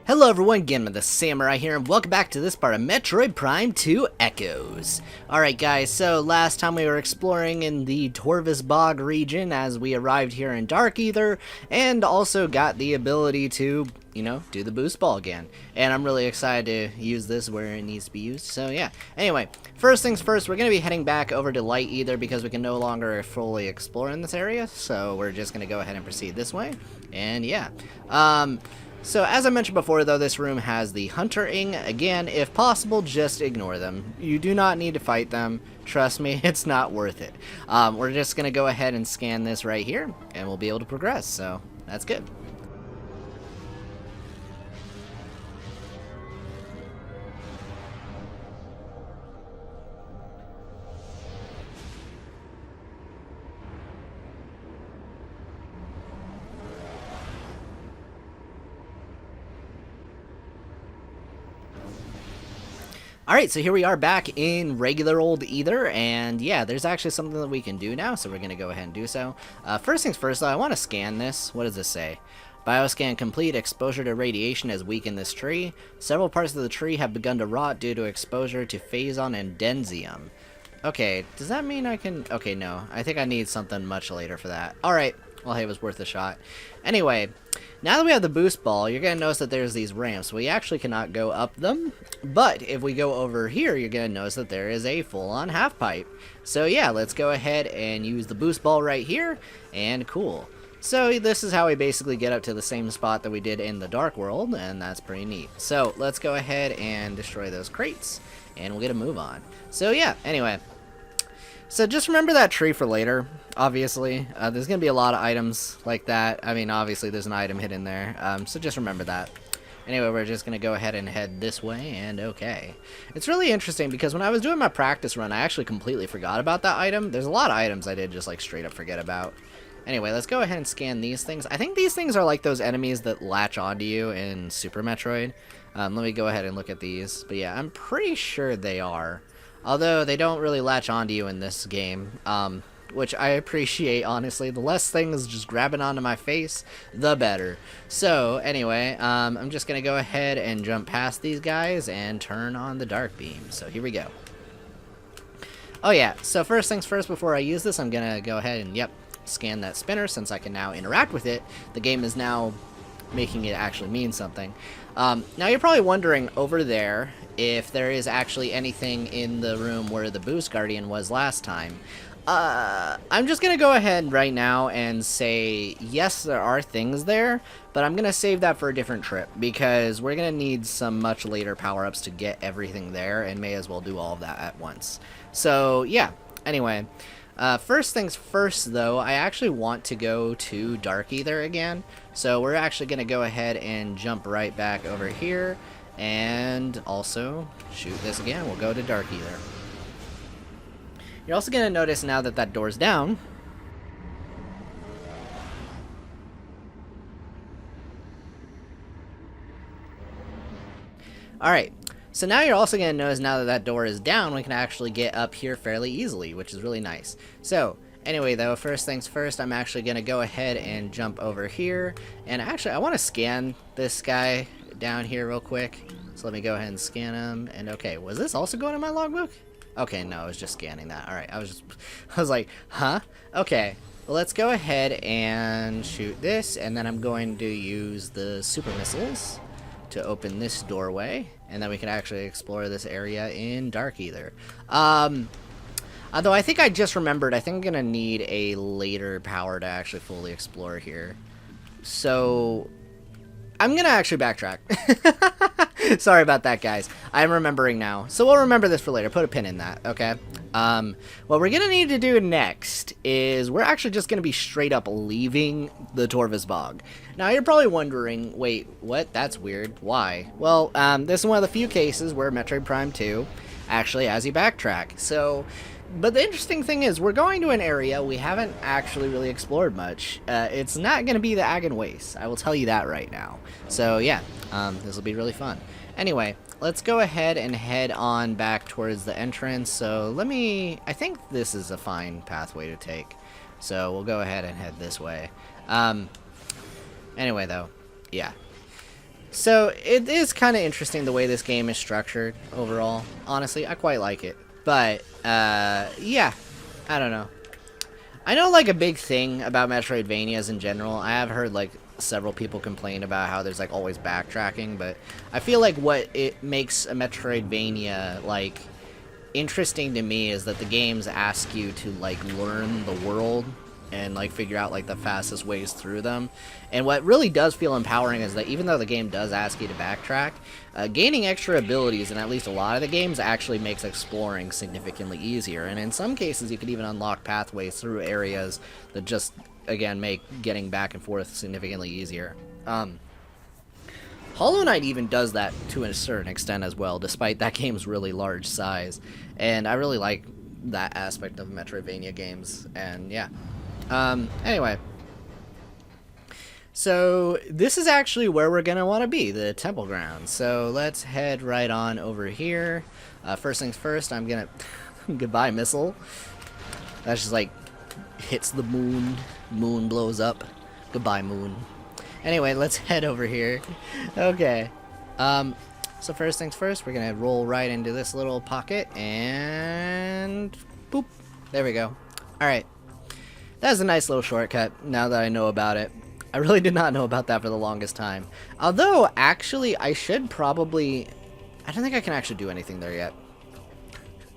Hello everyone, GenmaTheSamurai here, and welcome back to this part of Metroid Prime 2 Echoes. Alright guys, so last time we were exploring in the Torvus Bog region as we arrived here in Dark Ether, and also got the ability to, do the boost ball again. And I'm really excited to use this where it needs to be used, so yeah. Anyway, first things first, we're going to be heading back over to Light Ether because we can no longer fully explore in this area, so we're just going to go ahead and proceed this way, and yeah. So as I mentioned before though, this room has the Hunter-ing. Again, if possible, just ignore them. You do not need to fight them. Trust me, it's not worth it. We're just going to go ahead and scan this right here, and we'll be able to progress, so that's good. Alright, so here we are back in regular old Ether, and yeah, there's actually something that we can do now, so we're going to go ahead and do so. First things first, though, I want to scan this. What does this say? Bioscan complete. Exposure to radiation has weakened this tree. Several parts of the tree have begun to rot due to exposure to phazon and densium. Okay, does that mean I can... Okay, no. I think I need something much later for that. Alright, well, hey, it was worth a shot. Anyway, now that we have the boost ball, you're going to notice that there's these ramps. We actually cannot go up them, but if we go over here, you're going to notice that there is a full-on half-pipe. So yeah, let's go ahead and use the boost ball right here, and cool. So this is how we basically get up to the same spot that we did in the Dark World, and that's pretty neat. So let's go ahead and destroy those crates, and we'll get a move on. So yeah, anyway. So just remember that tree for later, obviously. There's going to be a lot of items like that. I mean, obviously there's an item hidden there, so just remember that. Anyway, we're just going to go ahead and head this way, and okay. It's really interesting because when I was doing my practice run, I actually completely forgot about that item. There's a lot of items I did just like straight up forget about. Anyway, let's go ahead and scan these things. I think these things are like those enemies that latch onto you in Super Metroid. Let me go ahead and look at these. But yeah, I'm pretty sure they are. Although they don't really latch onto you in this game, which I appreciate, honestly. The less things just grabbing onto my face, the better. So, anyway, I'm just going to go ahead and jump past these guys and turn on the dark beam. So, here we go. Oh, yeah. So, first things first, before I use this, I'm going to go ahead and, scan that spinner. Since I can now interact with it, the game is now making it actually mean something. Now, you're probably wondering over there if there is actually anything in the room where the Boost Guardian was last time. I'm just going to go ahead right now and say, yes, there are things there, but I'm going to save that for a different trip, because we're going to need some much later power-ups to get everything there, and may as well do all of that at once. So, yeah, anyway, first things first, though, I actually want to go to Dark Ether again, so we're actually going to go ahead and jump right back over here, and also shoot this again. We'll go to Dark Ether. You're also going to notice now that that door's down. Alright, so now you're also going to notice now that that door is down, we can actually get up here fairly easily, which is really nice. So, anyway though, first things first, I'm actually going to go ahead and jump over here. And actually, I want to scan this guy down here real quick. So let me go ahead and scan him. And okay, was this also going in my logbook? Okay, no, I was just scanning that. Alright, I was like, huh? Okay, well, let's go ahead and shoot this, and then I'm going to use the super missiles to open this doorway, and then we can actually explore this area in Dark Ether. Although I think I just remembered, I think I'm gonna need a later power to actually fully explore here. So I'm gonna actually backtrack. Sorry about that, guys. I'm remembering now. So we'll remember this for later. Put a pin in that, okay? What we're gonna need to do next is we're actually just gonna be straight up leaving the Torvus Bog. Now, you're probably wondering, wait, what? That's weird. Why? Well, this is one of the few cases where Metroid Prime 2 actually has you backtrack. So, but the interesting thing is, we're going to an area we haven't actually really explored much. It's not going to be the Agon Waste. I will tell you that right now. So, yeah, this will be really fun. Anyway, let's go ahead and head on back towards the entrance. So, I think this is a fine pathway to take. So, we'll go ahead and head this way. Anyway, though, yeah. So it is kind of interesting the way this game is structured overall. Honestly, I quite like it. But, yeah, I don't know. I know, like, a big thing about Metroidvanias in general. I have heard, like, several people complain about how there's, like, always backtracking. But I feel like what it makes a Metroidvania, like, interesting to me is that the games ask you to, like, learn the world and, like, figure out, like, the fastest ways through them. And what really does feel empowering is that even though the game does ask you to backtrack, gaining extra abilities in at least a lot of the games actually makes exploring significantly easier. And in some cases, you can even unlock pathways through areas that just, again, make getting back and forth significantly easier. Hollow Knight even does that to a certain extent as well, despite that game's really large size. And I really like that aspect of Metroidvania games, and yeah. Anyway. So, this is actually where we're gonna want to be, the temple grounds. So, let's head right on over here. First things first, I'm gonna... Goodbye, missile. That's just like, hits the moon, moon blows up. Goodbye, moon. Anyway, let's head over here. Okay. So first things first, we're gonna roll right into this little pocket, and... boop. There we go. Alright. That's a nice little shortcut, now that I know about it. I really did not know about that for the longest time. Although, actually, I should probably... I don't think I can actually do anything there yet.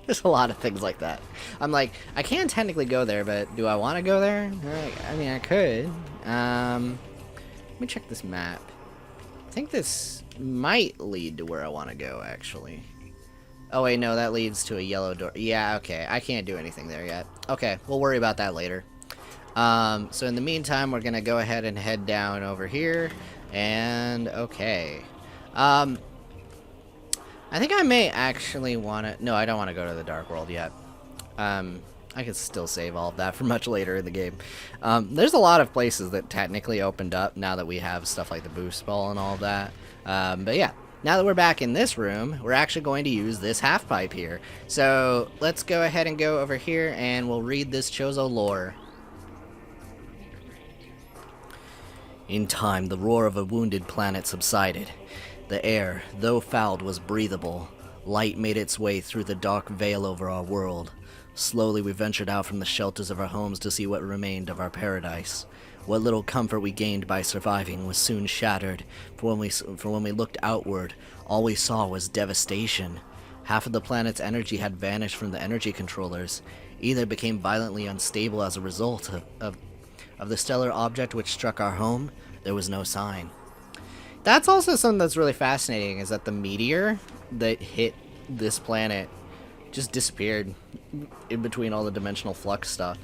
There's a lot of things like that. I'm like, I can technically go there, but do I want to go there? I mean, I could. Let me check this map. I think this might lead to where I want to go, actually. Oh, wait, no, that leads to a yellow door. Yeah, okay, I can't do anything there yet. Okay, we'll worry about that later. So in the meantime, we're gonna go ahead and head down over here, and okay. I think I may actually want to... No, I don't want to go to the Dark World yet. I could still save all of that for much later in the game. There's a lot of places that technically opened up now that we have stuff like the boost ball and all of that. But yeah, now that we're back in this room, we're actually going to use this half pipe here. So let's go ahead and go over here, and we'll read this Chozo Lore. In time, the roar of a wounded planet subsided. The air, though fouled, was breathable. Light made its way through the dark veil over our world. Slowly we ventured out from the shelters of our homes to see what remained of our paradise. What little comfort we gained by surviving was soon shattered, for when we looked outward, all we saw was devastation. Half of the planet's energy had vanished from the energy controllers. Either became violently unstable as a result of the stellar object which struck our home. There was no sign. That's also something that's really fascinating, is that the meteor that hit this planet just disappeared in between all the dimensional flux stuff.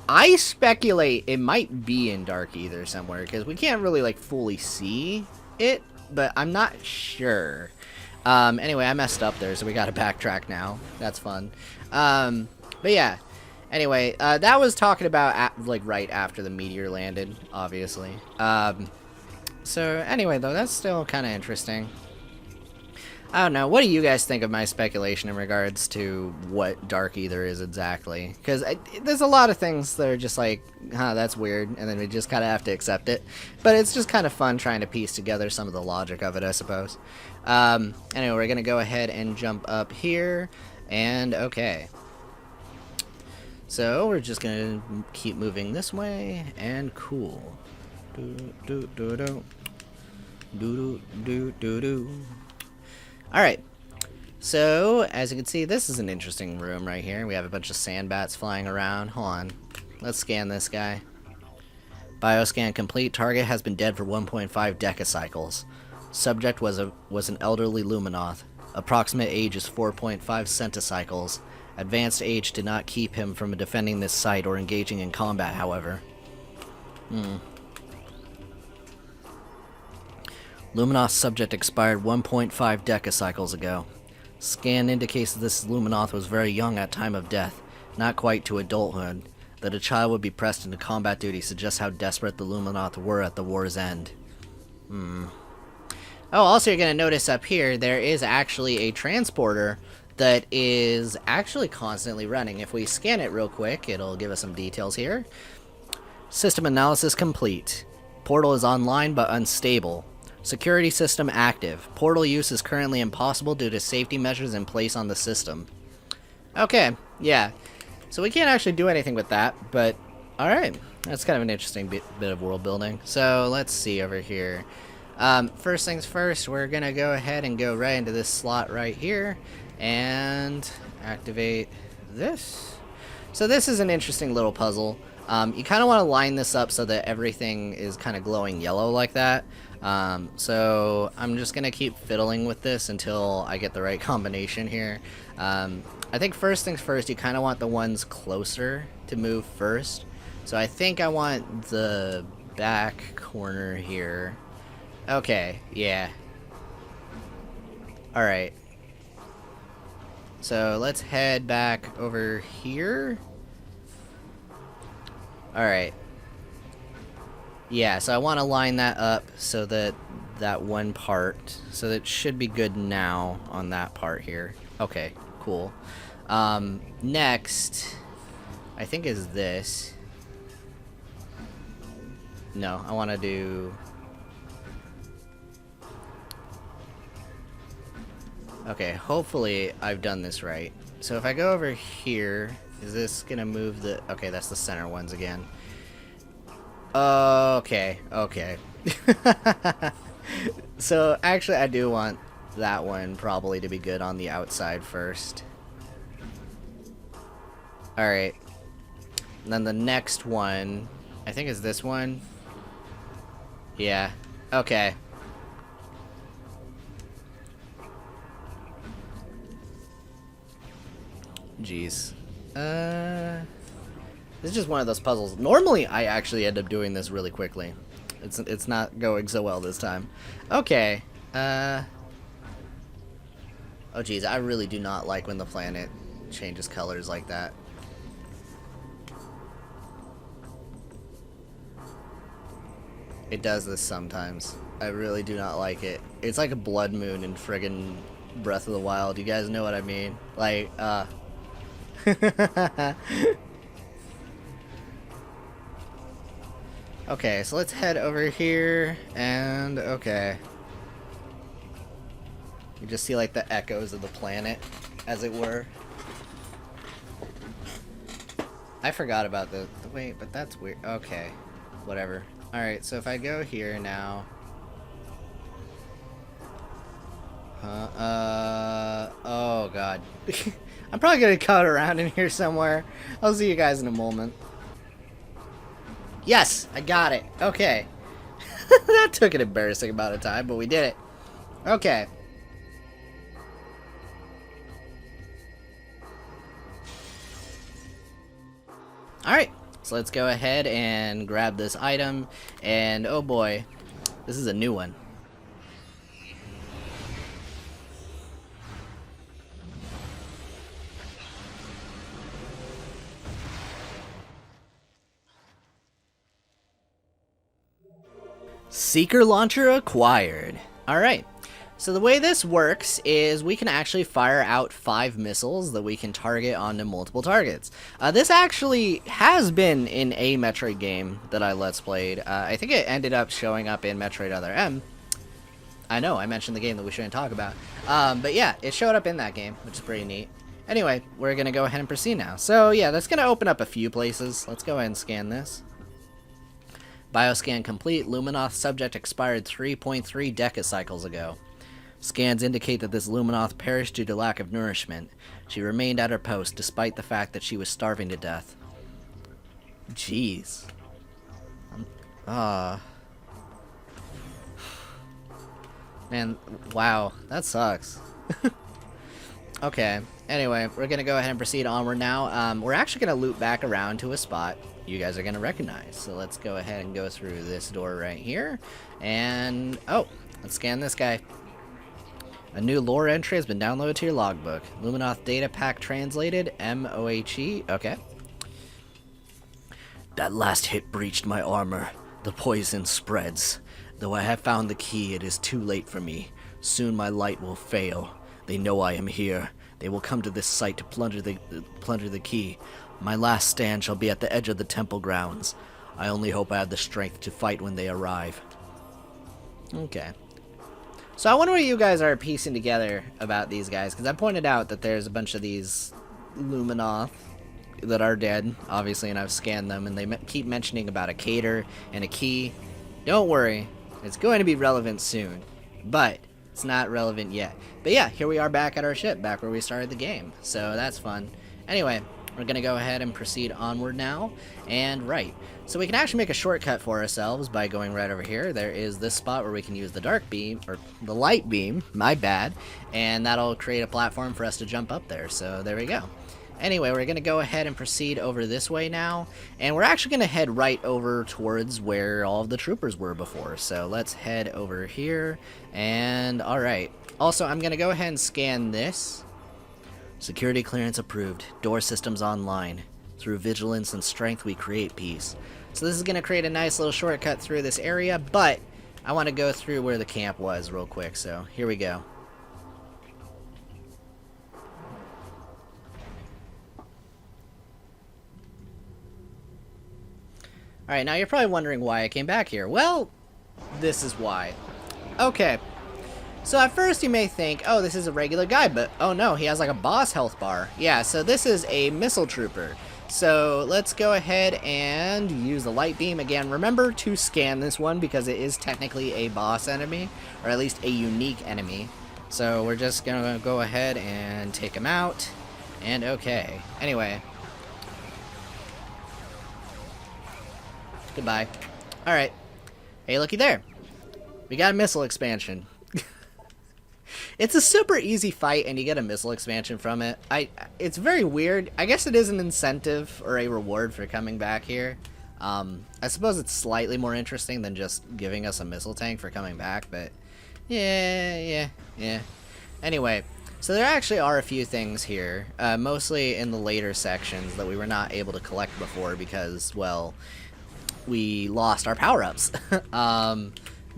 I speculate it might be in Dark Aether somewhere, because we can't really like fully see it, but I'm not sure. Anyway, I messed up there, so we gotta backtrack now. That's fun. But yeah. Anyway, that was talking about like right after the meteor landed, obviously. So anyway, though, that's still kind of interesting. I don't know. What do you guys think of my speculation in regards to what Dark Aether is exactly? Because there's a lot of things that are just like, huh, that's weird, and then we just kind of have to accept it. But it's just kind of fun trying to piece together some of the logic of it, I suppose. Anyway, we're going to go ahead and jump up here, and okay. So we're just going to keep moving this way, and cool. Alright, so as you can see, this is an interesting room right here. We have a bunch of sand bats flying around. Hold on, let's scan this guy. Bioscan complete. Target has been dead for 1.5 decacycles. Subject was an elderly Luminoth. Approximate age is 4.5 centicycles. Advanced age did not keep him from defending this site or engaging in combat, however. Luminoth's subject expired 1.5 decacycles ago. Scan indicates that this Luminoth was very young at time of death, not quite to adulthood. That a child would be pressed into combat duty suggests how desperate the Luminoth were at the war's end. Oh, also you're going to notice up here, there is actually a transporter that is actually constantly running. If we scan it real quick, it'll give us some details here. System analysis complete. Portal is online but unstable. Security system active. Portal use is currently impossible due to safety measures in place on the system. Okay, yeah. So we can't actually do anything with that, but alright. That's kind of an interesting bit of world building. So let's see over here. First things first, we're going to go ahead and go right into this slot right here and activate this. So this is an interesting little puzzle. You kind of want to line this up so that everything is kind of glowing yellow like that. So I'm just going to keep fiddling with this until I get the right combination here. I think first things first, you kind of want the ones closer to move first. So I think I want the back corner here. Okay, yeah. Alright. So let's head back over here. Alright. Yeah, so I want to line that up so that that one part, so that should be good now on that part here. Okay, cool. Next, I think is this. No, I want to do... Okay, hopefully I've done this right. So if I go over here, is this going to move the... Okay, that's the center ones again. Okay, okay. So actually I do want that one probably to be good on the outside first. Alright. And then the next one, I think is this one. Yeah. Okay. Jeez. This is just one of those puzzles. Normally, I actually end up doing this really quickly. It's not going so well this time. Okay. Oh, geez. I really do not like when the planet changes colors like that. It does this sometimes. I really do not like it. It's like a blood moon in friggin' Breath of the Wild. You guys know what I mean? Like, Okay, so let's head over here, and okay. You just see like the echoes of the planet, as it were. I forgot about the wait, but that's weird. Okay, whatever. Alright, so if I go here now... oh god. I'm probably gonna cut around in here somewhere. I'll see you guys in a moment. Yes, I got it. Okay. That took an embarrassing amount of time, but we did it. Okay. Alright, so let's go ahead and grab this item, and oh boy, this is a new one. Seeker launcher acquired. Alright, so the way this works is we can actually fire out 5 missiles that we can target onto multiple targets. This actually has been in a Metroid game that I Let's Played. I think it ended up showing up in Metroid Other M. I know, I mentioned the game that we shouldn't talk about. But yeah, it showed up in that game, which is pretty neat. Anyway, we're going to go ahead and proceed now. So yeah, that's going to open up a few places. Let's go ahead and scan this. Bioscan complete. Luminoth subject expired 3.3 decacycles ago. Scans indicate that this Luminoth perished due to lack of nourishment. She remained at her post despite the fact that she was starving to death. Jeez. Man, wow. That sucks. Okay. Anyway, we're going to go ahead and proceed onward now. We're actually going to loop back around to a spot you guys are going to recognize. So let's go ahead and go through this door right here. And, oh, let's scan this guy. A new lore entry has been downloaded to your logbook. Luminoth data pack translated. MOHE. Okay. That last hit breached my armor. The poison spreads. Though I have found the key, it is too late for me. Soon my light will fail. They know I am here. They will come to this site to plunder the key. My last stand shall be at the edge of the temple grounds. I only hope I have the strength to fight when they arrive. Okay. So I wonder what you guys are piecing together about these guys, because I pointed out that there's a bunch of these Luminoth that are dead, obviously, and I've scanned them, and they keep mentioning about a cater and a key. Don't worry, it's going to be relevant soon, but it's not relevant yet. But yeah, here we are back at our ship, back where we started the game, so that's fun. Anyway, we're going to go ahead and proceed onward now, and right. So we can actually make a shortcut for ourselves by going right over here. There is this spot where we can use the dark beam, or the light beam, my bad, and that'll create a platform for us to jump up there, so there we go. Anyway, we're going to go ahead and proceed over this way now, and we're actually going to head right over towards where all of the troopers were before. So let's head over here, and alright. Also, I'm going to go ahead and scan this. Security clearance approved. Door systems online. Through vigilance and strength, we create peace. So this is going to create a nice little shortcut through this area, but I want to go through where the camp was real quick, so here we go. Alright, now you're probably wondering why I came back here. Well, this is why. Okay. So at first you may think, oh, this is a regular guy, but oh no, he has like a boss health bar. Yeah, so this is a missile trooper. So let's go ahead and use the light beam again. Remember to scan this one because it is technically a boss enemy, or at least a unique enemy. So we're just gonna go ahead and take him out. And okay. Anyway. Goodbye. Alright. Hey, looky there. We got a missile expansion. It's a super easy fight, and you get a missile expansion from it. It's very weird. I guess it is an incentive or a reward for coming back here. I suppose it's slightly more interesting than just giving us a missile tank for coming back, but yeah. Anyway, so there actually are a few things here, mostly in the later sections that we were not able to collect before because, well, we lost our power-ups.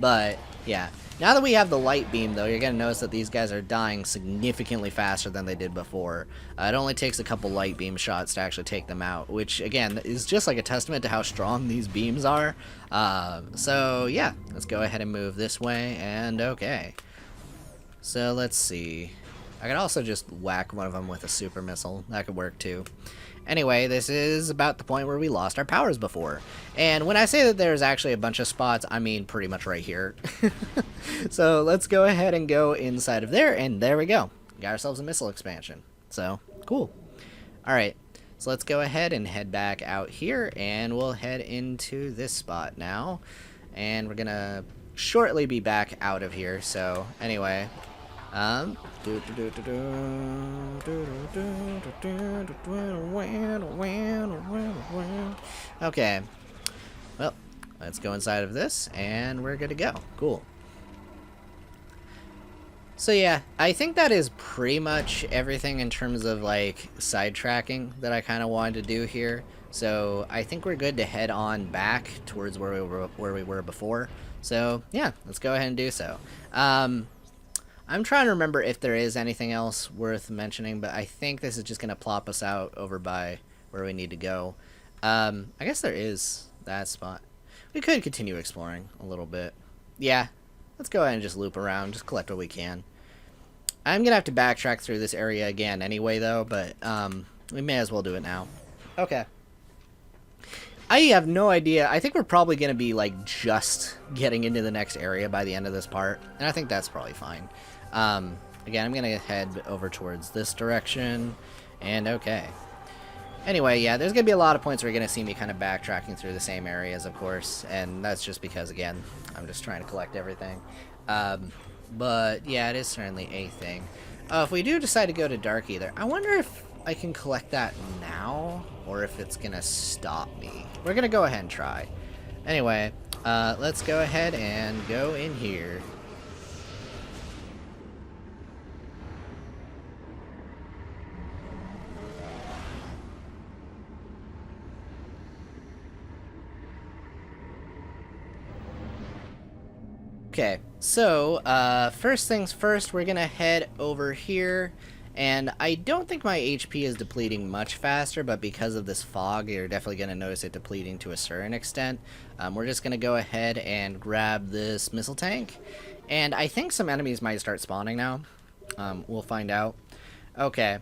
But yeah, now that we have the light beam, though, you're gonna notice that these guys are dying significantly faster than they did before. It only takes a couple light beam shots to actually take them out, which again is just like a testament to how strong these beams are. So yeah, let's go ahead and move this way, and okay. So let's see. I could also just whack one of them with a super missile. That could work too. Anyway, this is about the point where we lost our powers before. And when I say that there's actually a bunch of spots, I mean pretty much right here. So let's go ahead and go inside of there, and there we go. Got ourselves a missile expansion. So, cool. Alright, so let's go ahead and head back out here, and we'll head into this spot now. And we're gonna shortly be back out of here, so anyway... Okay. Well, let's go inside of this, and we're good to go. Cool. So yeah, I think that is pretty much everything in terms of, like, sidetracking that I kind of wanted to do here. So I think we're good to head on back towards where we were before. So yeah, let's go ahead and do so. I'm trying to remember if there is anything else worth mentioning, but I think this is just going to plop us out over by where we need to go. I guess there is that spot. We could continue exploring a little bit. Yeah, let's go ahead and just loop around, just collect what we can. I'm going to have to backtrack through this area again anyway, though, but we may as well do it now. Okay. I have no idea. I think we're probably going to be, like, just getting into the next area by the end of this part, and I think that's probably fine. Again, I'm going to head over towards this direction, and okay. Anyway, yeah, there's going to be a lot of points where you're going to see me kind of backtracking through the same areas, of course, and that's just because, again, I'm just trying to collect everything. But, yeah, it is certainly a thing. If we do decide to go to Dark Ether, I wonder if I can collect that now, or if it's going to stop me. We're going to go ahead and try. Anyway, let's go ahead and go in here. Okay, so first things first, we're gonna head over here, And I don't think my HP is depleting much faster, but because of this fog, you're definitely going to notice it depleting to a certain extent. We're just going to go ahead and grab this missile tank. And I think some enemies might start spawning now. We'll find out. Okay.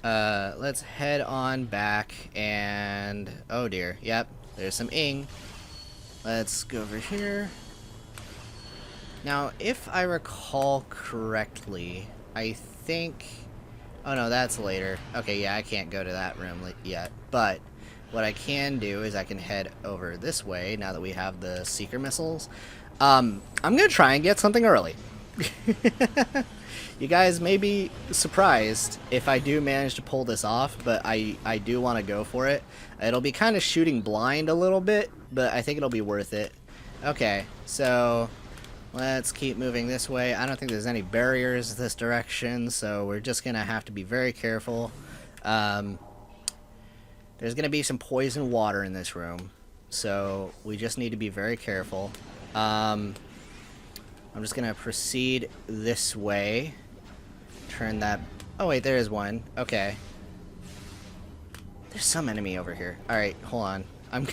Let's head on back and... oh dear. Yep. There's some ing. Let's go over here. Now, if I recall correctly, I think... oh no, that's later. Okay, yeah, I can't go to that room yet. But what I can do is I can head over this way now that we have the seeker missiles. I'm going to try and get something early. You guys may be surprised if I do manage to pull this off, but I do want to go for it. It'll be kind of shooting blind a little bit, but I think it'll be worth it. Okay, so let's keep moving this way. I don't think there's any barriers this direction, so we're just going to have to be very careful. There's going to be some poison water in this room, so we just need to be very careful. I'm just going to proceed this way. Turn that... oh wait, there is one. Okay. There's some enemy over here. Alright, hold on. I'm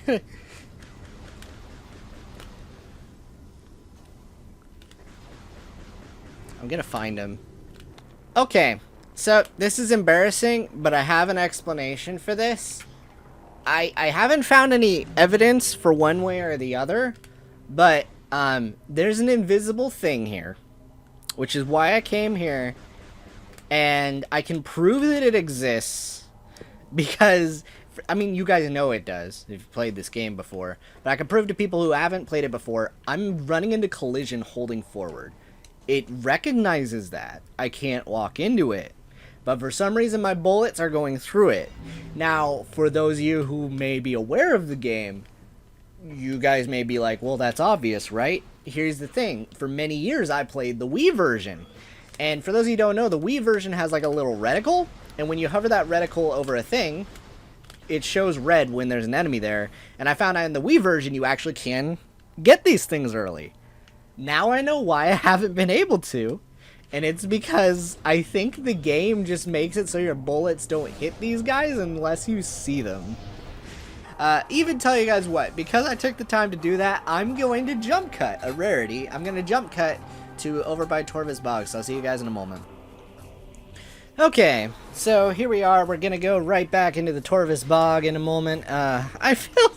gonna find him. Okay, so this is embarrassing, but I have an explanation for this. I haven't found any evidence for one way or the other, but there's an invisible thing here, which is why I came here, and I can prove that it exists because, I mean, you guys know it does if you've played this game before, but I can prove to people who haven't played it before, I'm running into collision holding forward. It recognizes that. I can't walk into it, but for some reason my bullets are going through it. Now, for those of you who may be aware of the game, you guys may be like, well, that's obvious, right? Here's the thing. For many years, I played the Wii version. And for those of you who don't know, the Wii version has like a little reticle. And when you hover that reticle over a thing, it shows red when there's an enemy there. And I found out in the Wii version, you actually can get these things early. Now I know why I haven't been able to. And it's because I think the game just makes it so your bullets don't hit these guys unless you see them. Even tell you guys what, because I took the time to do that, I'm going to jump cut, a rarity. I'm going to jump cut to over by Torvus Bog, so I'll see you guys in a moment. Okay, so here we are. We're going to go right back into the Torvus Bog in a moment. I feel...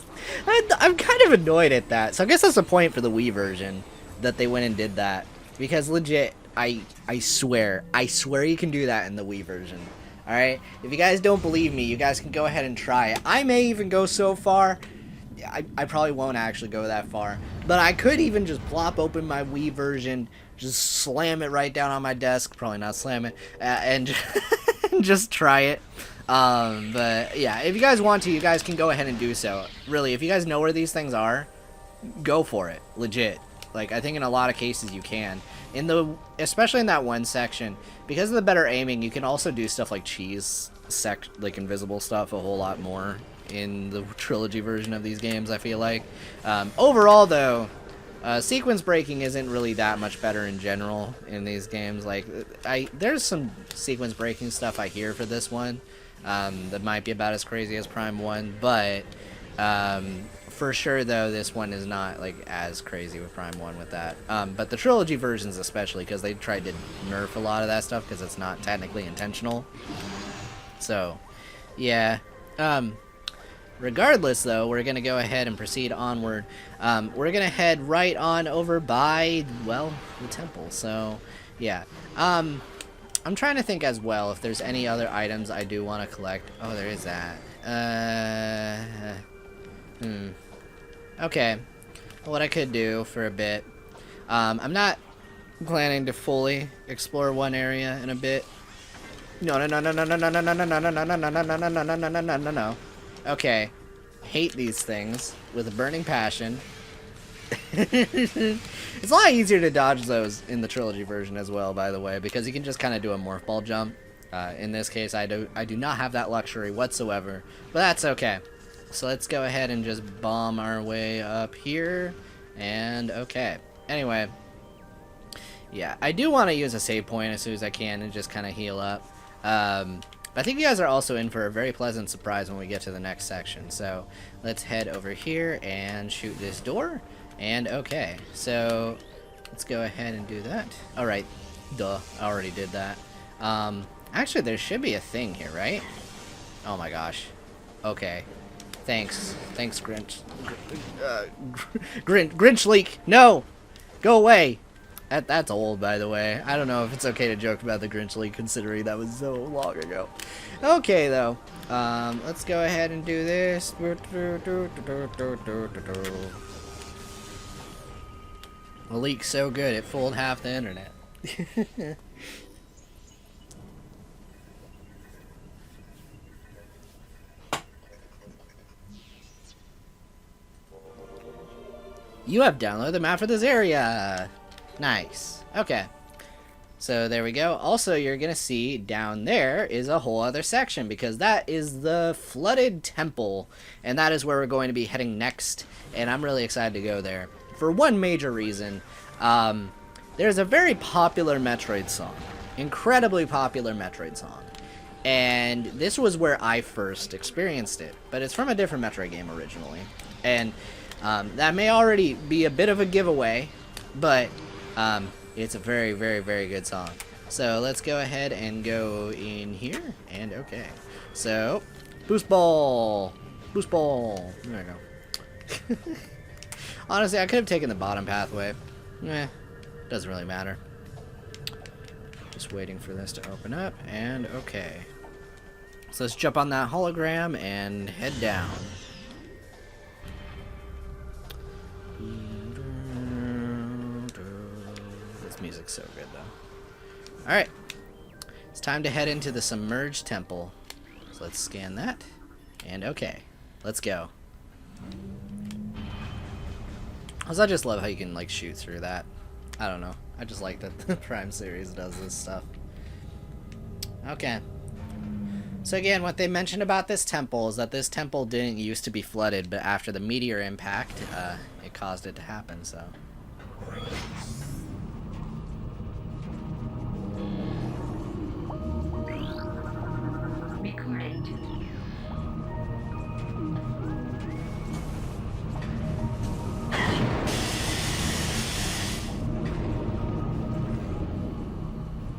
I'm kind of annoyed at that, so I guess that's the point for the Wii version, that they went and did that. Because legit, I swear you can do that in the Wii version. Alright, if you guys don't believe me, you guys can go ahead and try it. I may even go so far, I probably won't actually go that far, but I could even just plop open my Wii version, just slam it right down on my desk, probably not slam it, and just try it. But yeah, if you guys want to, you guys can go ahead and do so. Really, if you guys know where these things are, go for it, legit. Like, I think in a lot of cases you can. Especially in that one section, because of the better aiming, you can also do stuff like like invisible stuff a whole lot more in the trilogy version of these games, I feel like. Overall, though, sequence breaking isn't really that much better in general in these games. Like, there's some sequence breaking stuff I hear for this one that might be about as crazy as Prime 1, but for sure, though, this one is not like as crazy with Prime 1 with that. But the trilogy versions especially, because they tried to nerf a lot of that stuff because it's not technically intentional. So, yeah. Regardless, though, we're going to go ahead and proceed onward. We're going to head right on over by, well, the temple. So, yeah. I'm trying to think as well if there's any other items I do want to collect. Oh, there is that. Okay, what I could do for a bit, I'm not planning to fully explore one area in a bit. No. Okay, hate these things with a burning passion. It's a lot easier to dodge those in the trilogy version as well, by the way, because you can just kind of do a morph ball jump. In this case, I do not have that luxury whatsoever, but that's okay. So let's go ahead and just bomb our way up here, and okay. Anyway, yeah, I do want to use a save point as soon as I can and just kind of heal up. But I think you guys are also in for a very pleasant surprise when we get to the next section. So let's head over here and shoot this door. And okay, so let's go ahead and do that. All right, duh, I already did that. Actually, there should be a thing here, right? Oh my gosh. Okay. Thanks, Grinch. Grinch leak. No, go away. That's old, by the way. I don't know if it's okay to joke about the Grinch leak, considering that was so long ago. Okay, though. Let's go ahead and do this. The leak's so good, it fooled half the internet. You have downloaded the map for this area. Nice. Okay. So there we go. Also, you're going to see down there is a whole other section because that is the flooded temple. And that is where we're going to be heading next. And I'm really excited to go there for one major reason. There's a very popular Metroid song. Incredibly popular Metroid song. And this was where I first experienced it. But it's from a different Metroid game originally. And that may already be a bit of a giveaway, but it's a very, very, very good song. So let's go ahead and go in here, and okay. So, boost ball! Boost ball! There we go. Honestly, I could have taken the bottom pathway. Doesn't really matter. Just waiting for this to open up, and okay. So let's jump on that hologram and head down. This music's so good, though. Alright. It's time to head into the submerged temple. So let's scan that. And okay. Let's go. Also, I just love how you can, like, shoot through that. I don't know. I just like that the Prime series does this stuff. Okay. So again, what they mentioned about this temple is that this temple didn't used to be flooded, but after the meteor impact, it caused it to happen, so.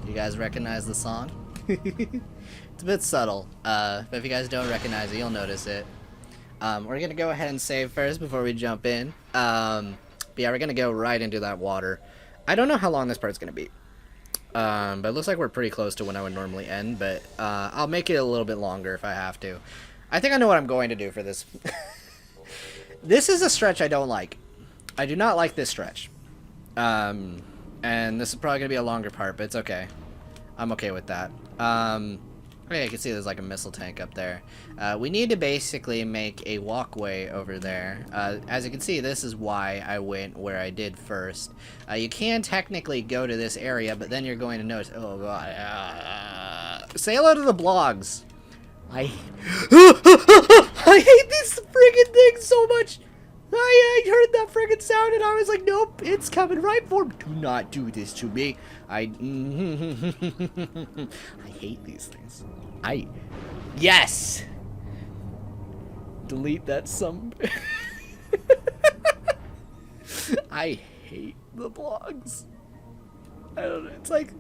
You guys recognize the song? It's a bit subtle, but if you guys don't recognize it, you'll notice it. We're gonna go ahead and save first before we jump in. But yeah, we're gonna go right into that water. I don't know how long this part's gonna be. But it looks like we're pretty close to when I would normally end, but I'll make it a little bit longer if I have to. I think I know what I'm going to do for this. This is a stretch I don't like. I do not like this stretch. And this is probably gonna be a longer part, but it's okay. I'm okay with that. Okay, you can see there's like a missile tank up there. We need to basically make a walkway over there. As you can see, this is why I went where I did first. You can technically go to this area, but then you're going to notice, oh god, say hello to the blogs. I hate these friggin' things so much. I heard that friggin' sound and I was like, nope, it's coming right for me. Do not do this to me. I hate these things. Yes! Delete that I hate the blogs. I don't know. It's like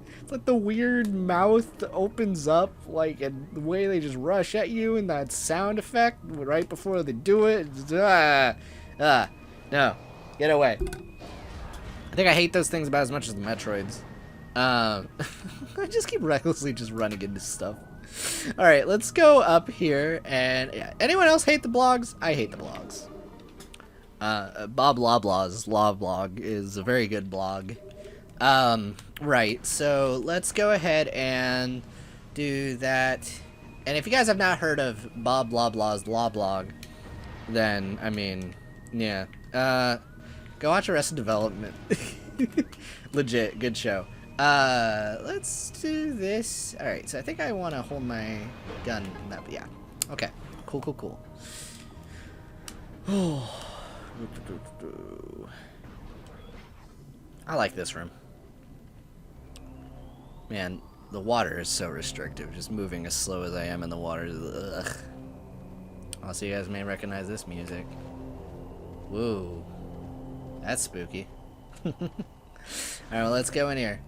the weird mouth opens up, like, and the way they just rush at you and that sound effect right before they do it. No. Get away. I think I hate those things about as much as the Metroids. I just keep recklessly just running into stuff. Alright, let's go up here, and yeah. Anyone else hate the blogs? I hate the blogs. Bob Loblaw's Law Blog is a very good blog. Right, so let's go ahead and do that. And if you guys have not heard of Bob Loblaw's Law Blog, then, I mean, yeah. Go watch Arrested Development. Legit, good show. Let's do this. Alright, so I think I want to hold my gun. Yeah. Okay. Cool. I like this room. Man, The water is so restrictive. Just moving as slow as I am in the water. Ugh. Also, you guys may recognize this music. Whoa. That's spooky. Alright, well, let's go in here.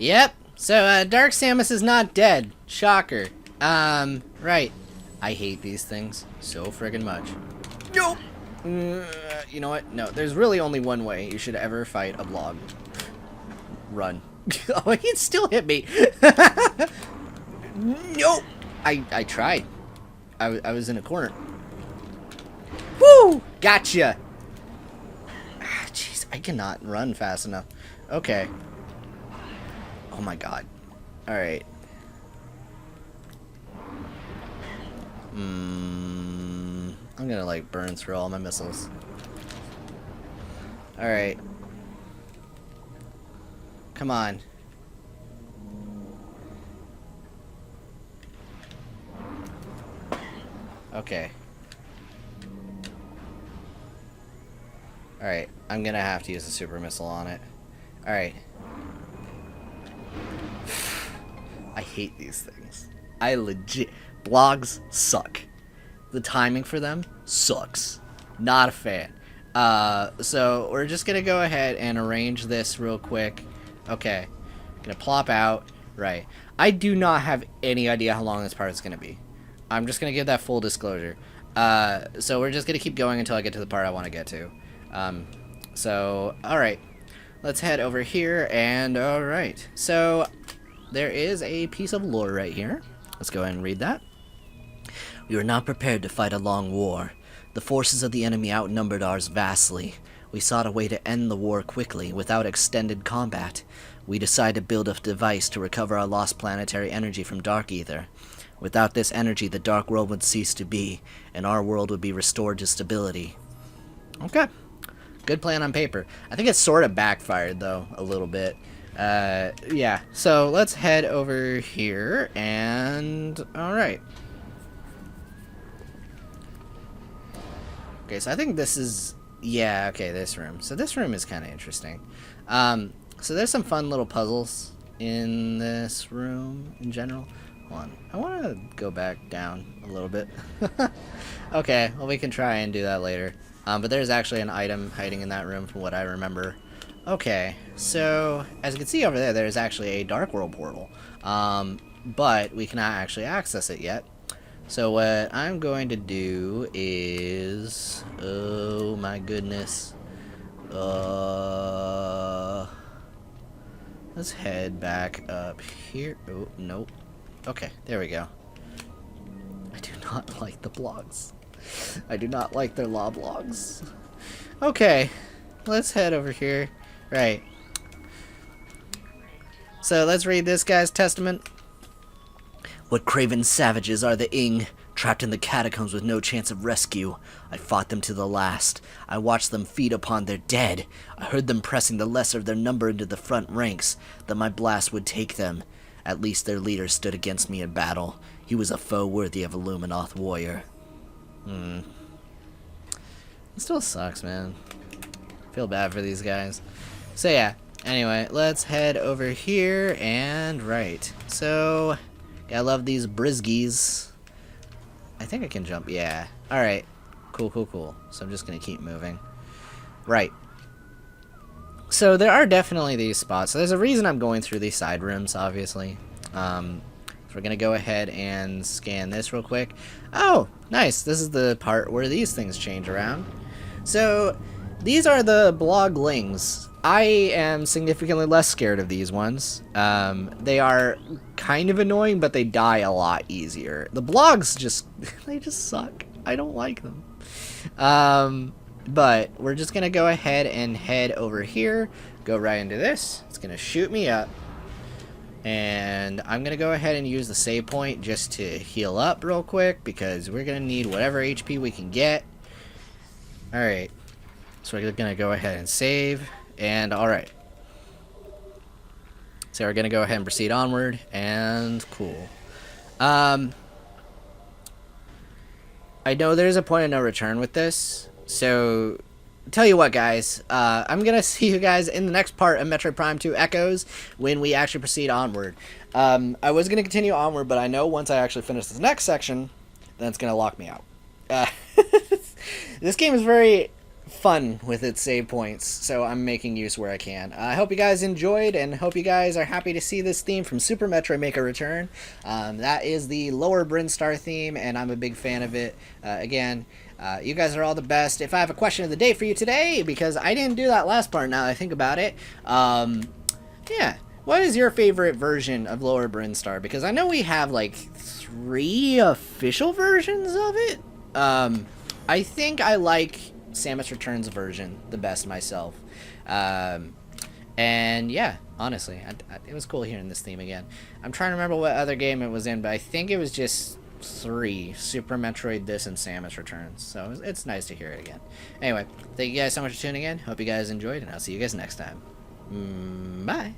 Yep. So, Dark Samus is not dead. Shocker. Right. I hate these things so friggin' much. Nope. You know what? No, there's really only one way you should ever fight a blob. Run. Oh, he still hit me. Nope. I tried. I was in a corner. Woo! Gotcha. Jeez, I cannot run fast enough. Okay. Oh my god. Alright. I'm gonna like burn through all my missiles. Alright. Come on. Okay. Alright. I'm gonna have to use a super missile on it. Alright. I hate these things. I legit... Blogs suck. The timing for them sucks. Not a fan. So we're just gonna go ahead and arrange this real quick. Okay. Gonna plop out. Right. I do not have any idea how long this part is gonna be. I'm just gonna give that full disclosure. So we're just gonna keep going until I get to the part I want to get to. So, alright. Let's head over here, and alright. So, there is a piece of lore right here. Let's go ahead and read that. We were not prepared to fight a long war. The forces of the enemy outnumbered ours vastly. We sought a way to end the war quickly, without extended combat. We decided to build a device to recover our lost planetary energy from Dark Ether. Without this energy, the Dark World would cease to be, and our world would be restored to stability. Okay. Good plan on paper. I think it's sort of backfired, though, a little bit. Yeah. So, let's head over here, and... Alright. Okay, so I think this is... Yeah, okay, this room. So this room is kind of interesting. So there's some fun little puzzles in this room in general. Hold on. I want to go back down a little bit. Okay, well, we can try and do that later. But there's actually an item hiding in that room from what I remember. Okay, so as you can see over there, there's actually a Dark World portal. But we cannot actually access it yet. So what I'm going to do is... Oh my goodness. Let's head back up here. Oh, nope. Okay, there we go. I do not like the blogs. I do not like their law blogs. Okay, let's head over here. Right. So let's read this guy's testament. What craven savages are the Ing, trapped in the catacombs with no chance of rescue. I fought them to the last. I watched them feed upon their dead. I heard them pressing the lesser of their number into the front ranks, that my blast would take them. At least their leader stood against me in battle. He was a foe worthy of a Luminoth warrior. It still sucks, man. Feel bad for these guys. So yeah, anyway, let's head over here, and right. So... I love these brisgies. I think I can jump. Yeah. Alright. Cool, cool, cool. So I'm just going to keep moving. Right. So there are definitely these spots. So there's a reason I'm going through these side rooms, obviously. So we're going to go ahead and scan this real quick. Oh, nice. This is the part where these things change around. So these are the bloglings. I am significantly less scared of these ones. They are kind of annoying, but they die a lot easier. The blogs just, they just suck. I don't like them. But we're just going to go ahead and head over here, go right into this. It's going to shoot me up. And I'm going to go ahead and use the save point just to heal up real quick, because we're going to need whatever HP we can get. Alright. So we're gonna go ahead and save, and alright. So we're gonna go ahead and proceed onward, and cool. I know there's a point of no return with this, so tell you what, guys, I'm gonna see you guys in the next part of Metroid Prime 2 Echoes when we actually proceed onward. I was gonna continue onward, but I know once I actually finish this next section, then it's gonna lock me out. This game is very fun with its save points, so I'm making use where I can. I hope you guys enjoyed, and hope you guys are happy to see this theme from Super Metroid make a return. That is the Lower Brinstar theme, and I'm a big fan of it. Again, you guys are all the best. If I have a question of the day for you today, because I didn't do that last part now that I think about it, yeah, what is your favorite version of Lower Brinstar? Because I know we have like 3 official versions of it. I think I like Samus Returns version the best myself. And yeah, honestly, it was cool hearing this theme again. I'm trying to remember what other game it was in, but I think it was just 3: Super Metroid, this, and Samus Returns. So it's nice to hear it again. Anyway, thank you guys so much for tuning in. Hope you guys enjoyed, and I'll see you guys next time. Bye.